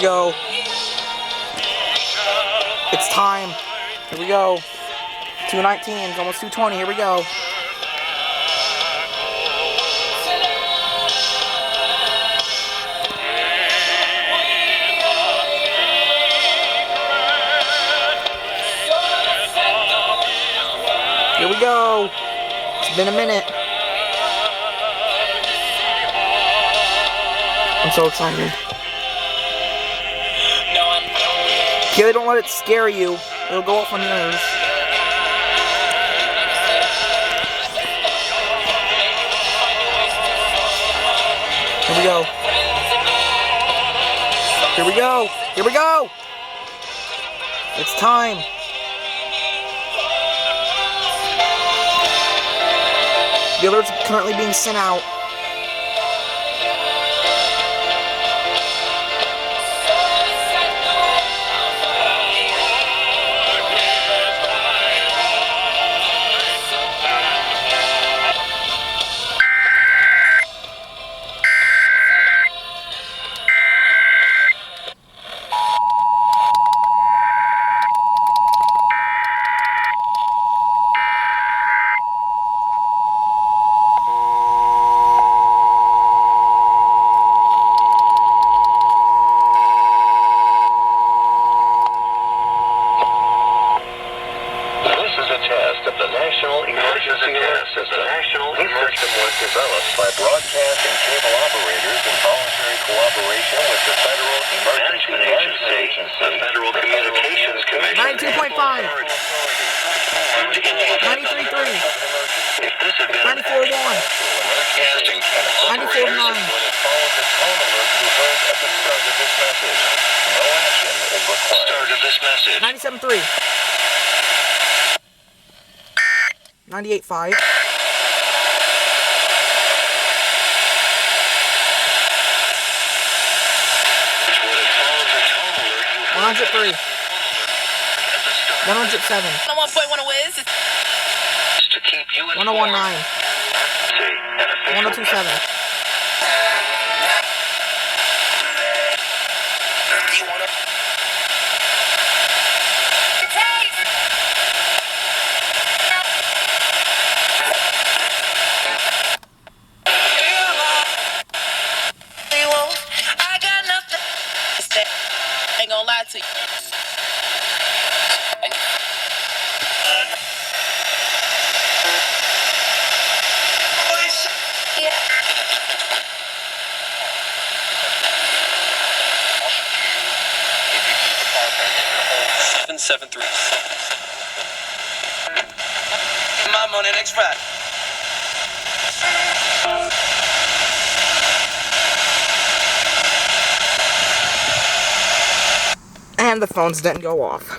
go. It's time. Here we go. 2:19. It's almost 2:20. Here we go. Here we go. It's been a minute. I'm so excited. Kelly, don't let it scare you. It'll go off on yours. Here we go. Here we go. Here we go. It's time. The alert's currently being sent out. Developed by broadcast and cable operators in voluntary cooperation with the Federal Emergency Management Agency, the Federal Communications Commission, 92.5, 93.3, 94.1, 94.9. Followed the tone alert you heard at the start of this message. No action is required. Start of this message. 97.3, 98.5. 103. 107. 101.1 101.9. 102.7. Ain't gonna lie to you. Yeah. 773. My money next Friday. And the phones didn't go off.